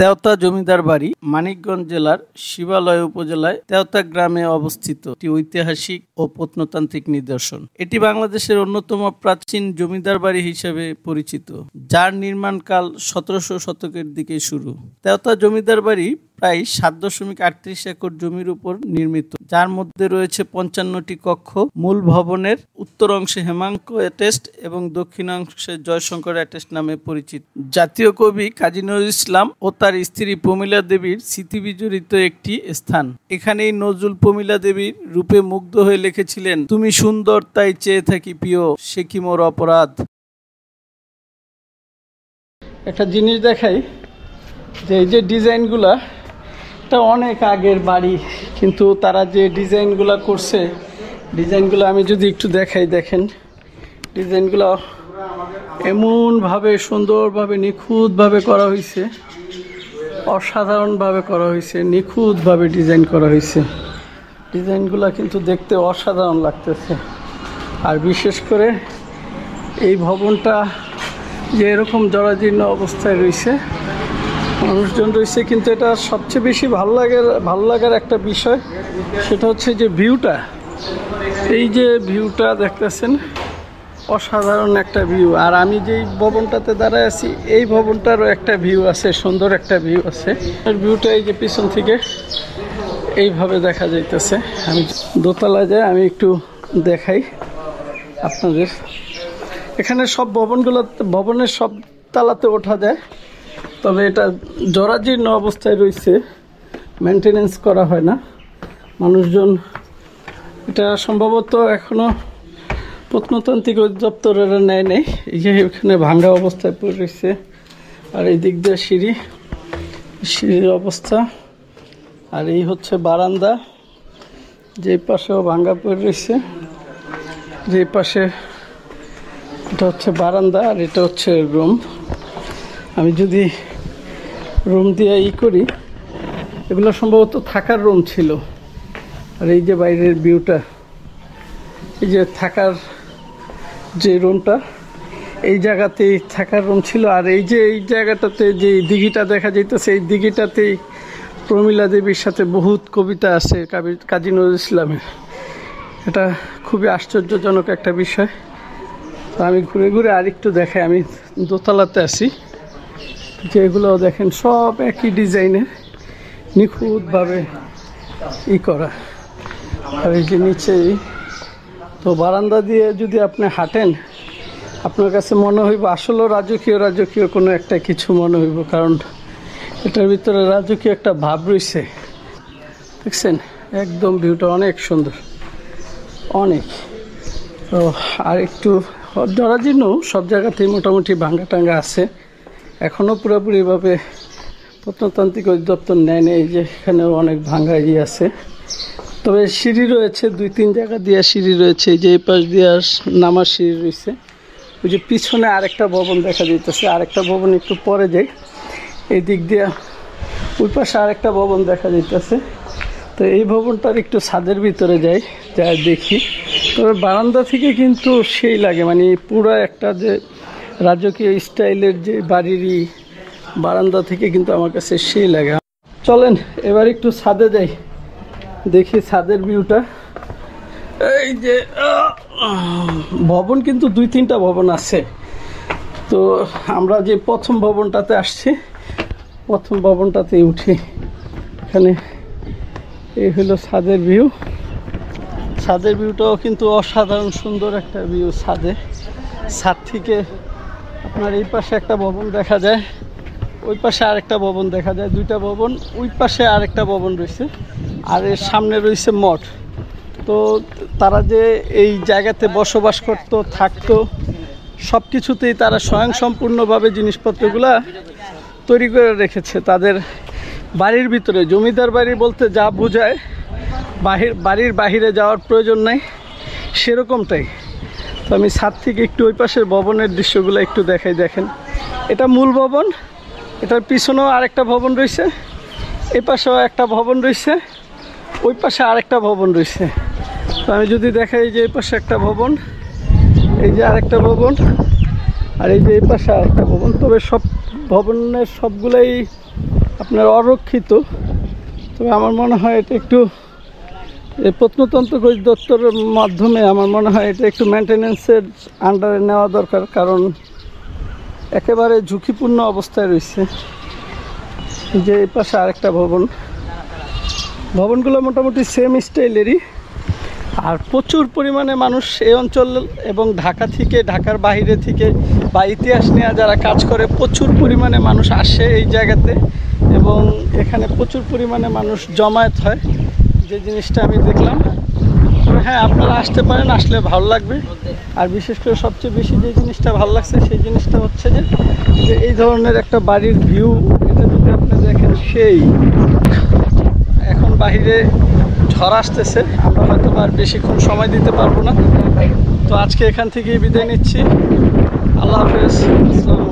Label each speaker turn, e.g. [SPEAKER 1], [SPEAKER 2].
[SPEAKER 1] তেওতা জমিদার বাড়ি মানিকগঞ্জ জেলার শিবালয় উপজেলায় তেওতা গ্রামে অবস্থিত একটি ঐতিহাসিক ও প্রত্নতান্ত্রিক নিদর্শন। এটি বাংলাদেশের অন্যতম প্রাচীন জমিদার বাড়ি হিসেবে পরিচিত, যার নির্মাণকাল ১৭০০ শতকের দিকে শুরু। তেওতা জমিদার বাড়ি প্রায় ৭.৩৮ একর জমির উপর নির্মিত, যার মধ্যে রয়েছে ৫৫টি কক্ষ। মূল ভবনের উত্তর অংশে হেমাঙ্ক অ্যাটেস্ট এবং দক্ষিণাংশে জয়শঙ্কর অ্যাটেস্ট নামে পরিচিত। জাতীয় কবি কাজী নজরুল ইসলাম ও তার স্ত্রী প্রমীলা দেবীর স্মৃতি বিজড়িত একটি স্থান। এখানেই নজরুল প্রমীলা দেবীর রূপে মুগ্ধ হয়ে লিখেছিলেন, তুমি সুন্দর তাই চেয়ে থাকি প্রিয়, সে কি মোর অপরাধ। একটা জিনিস দেখাই যে এই যে ডিজাইনগুলা, এটা অনেক আগের বাড়ি, কিন্তু তারা যে ডিজাইনগুলো করছে, ডিজাইনগুলো আমি যদি একটু দেখাই, দেখেন ডিজাইনগুলো এমনভাবে সুন্দরভাবে নিখুঁতভাবে করা হয়েছে, অসাধারণভাবে করা হয়েছে, নিখুঁতভাবে ডিজাইন করা হয়েছে। ডিজাইনগুলো কিন্তু দেখতে অসাধারণ লাগতেছে। আর বিশেষ করে এই ভবনটা যে এরকম জরাজীর্ণ অবস্থায় রয়েছে, মানুষজন রয়েছে, কিন্তু এটা সবচেয়ে বেশি ভালো লাগার একটা বিষয়, সেটা হচ্ছে যে ভিউটা। এই যে ভিউটা দেখতেছেন, অসাধারণ একটা ভিউ। আর আমি যেই ভবনটাতে দাঁড়ায় আছি, এই ভবনটারও একটা ভিউ আছে, সুন্দর একটা ভিউ আছে। আর ভিউটা এই যে পিছন থেকে এইভাবে দেখা যাইতেছে। আমি দোতলায় যাই, আমি একটু দেখাই আপনাদের। এখানে সব ভবনের সব তালাতে ওঠা যায়, তবে এটা জরাজীর্ণ অবস্থায় রয়েছে, মেনটেনেন্স করা হয় না। মানুষজন এটা সম্ভবত এখনো প্রত্নতান্ত্রিক অধিদপ্তরের নেয় নেই। এই যে এখানে ভাঙ্গা অবস্থায় পড়ে রয়েছে। আর এই দিক দিয়ে সিঁড়ির অবস্থা। আর এই হচ্ছে বারান্দা, যে পাশেও ভাঙ্গা পড়ে রয়েছে, যে পাশে এটা হচ্ছে বারান্দা, আর এটা হচ্ছে রুম। আমি যদি রুম দিয়ে করি, এগুলো সম্ভবত থাকার রুম ছিল। আর এই যে বাইরের ভিউটা, এই যে থাকার যে রুমটা, এই জায়গাতেই থাকার রুম ছিল। আর এই যে এই জায়গাটাতে যে দিঘিটা দেখা যাইতেছে, এই দিঘিটাতেই প্রমীলা দেবীর সাথে বহুত কবিতা আছে কাজী নজরুল ইসলামের। এটা খুবই আশ্চর্যজনক একটা বিষয়। তো আমি ঘুরে ঘুরে আরেকটু দেখাই। আমি দোতলাতে আছি, যেগুলো দেখেন সব একই ডিজাইনের, নিখুঁতভাবে করা। আর এই যে নিচেই তো বারান্দা দিয়ে যদি আপনি হাঁটেন, আপনার কাছে মনে হইব আসলে রাজকীয় কোনো একটা কিছু মনে হইব, কারণ এটার ভিতরে রাজকীয় একটা ভাব রয়েছে। দেখছেন, একদম ভিউটা অনেক সুন্দর, অনেক। তো আর একটু জরাজীর্ণ সব জায়গাতেই মোটামুটি ভাঙ্গা টাঙ্গা আছে, এখনও পুরোপুরিভাবে প্রত্নতান্ত্রিক অধিদপ্তর নেয় নেই। যে এখানেও অনেক ভাঙ্গা আছে, তবে সিঁড়ি রয়েছে, 2-3 জায়গা দিয়ে সিঁড়ি রয়েছে। যে এই পাশ দিয়ে নামার সিঁড়ি রয়েছে। ওই যে পিছনে আরেকটা ভবন দেখা যাইতেছে, আরেকটা ভবন একটু পরে যাই, এই দিক দিয়ে ওই পাশে আরেকটা ভবন দেখা যাইতেছে। তো এই ভবনটার একটু ছাদের ভিতরে যাই, যা দেখি। তবে বারান্দা থেকে কিন্তু সেই লাগে, মানে পুরো একটা যে রাজকীয় স্টাইলের যে বাড়িরই বারান্দা থেকে কিন্তু আমার কাছে সেই লাগে। চলেন এবার একটু ছাদে যাই, দেখি ছাদের ভিউটা। এই যে ভবন কিন্তু 2-3টা ভবন আছে। তো আমরা যে প্রথম ভবনটাতে আসছি, প্রথম ভবনটাতে উঠি। এখানে এই হলো ছাদের ভিউ। ছাদের ভিউটাও কিন্তু অসাধারণ সুন্দর একটা ভিউ। ছাদ থেকে আপনার এই পাশে একটা ভবন দেখা যায়, ওই পাশে আরেকটা ভবন দেখা যায়, 2টা ভবন। ওই পাশে আরেকটা ভবন রয়েছে, আর এর সামনে রয়েছে মঠ। তো তারা যে এই জায়গাতে বসবাস করতো, থাকতো, সব কিছুতেই তারা স্বয়ংসম্পূর্ণভাবে জিনিসপত্রগুলা তৈরি করে রেখেছে তাদের বাড়ির ভিতরে। জমিদার বাড়ি বলতে যা বোঝায়, বাড়ির বাহিরে যাওয়ার প্রয়োজন নাই, সেরকমটাই। তো আমি ছাদ থেকে একটু ওই পাশের ভবনের দৃশ্যগুলো একটু দেখাই। দেখেন, এটা মূল ভবন, এটার পিছনেও আরেকটা ভবন রয়েছে, এই পাশেও একটা ভবন রয়েছে, ওই পাশে আরেকটা ভবন রয়েছে। তো আমি যদি দেখাই, যে এই পাশে একটা ভবন, এই যে আরেকটা ভবন, আর এই যে এই পাশে আরেকটা ভবন। তবে সব ভবনের সবগুলাই আপনার অরক্ষিত। তবে আমার মনে হয় এটা একটু এই প্রত্নতন্ত্র দপ্তরের মাধ্যমে আমার মনে হয় এটা একটু মেনটেন্যান্সের আন্ডারে নেওয়া দরকার, কারণ একেবারে ঝুঁকিপূর্ণ অবস্থায় রয়েছে। যে এই পাশে আরেকটা ভবনগুলো মোটামুটি সেম স্টাইলেরই। আর প্রচুর পরিমাণে মানুষ এই অঞ্চল এবং ঢাকা থেকে, ঢাকার বাইরে থেকে বা ইতিহাস নিয়ে যারা কাজ করে, প্রচুর পরিমাণে মানুষ আসে এই জায়গাতে এবং এখানে প্রচুর পরিমাণে মানুষ জমায়েত হয়, যে জিনিসটা আমি দেখলাম। তবে হ্যাঁ, আপনারা আসতে পারেন, আসলে ভালো লাগবে। আর বিশেষ করে সবচেয়ে বেশি যে জিনিসটা ভালো লাগছে সেই জিনিসটা হচ্ছে যে এই ধরনের একটা বাড়ির ভিউ, এটা যদি আপনি দেখেন, সেই এখন বাহিরে ঝড় আসতেছে, আমরা হয়তো আর বেশিক্ষণ সময় দিতে পারবো না। তো আজকে এখান থেকেই বিদায় নিচ্ছি। আল্লাহ হাফেজ। আসসালামু আলাইকুম।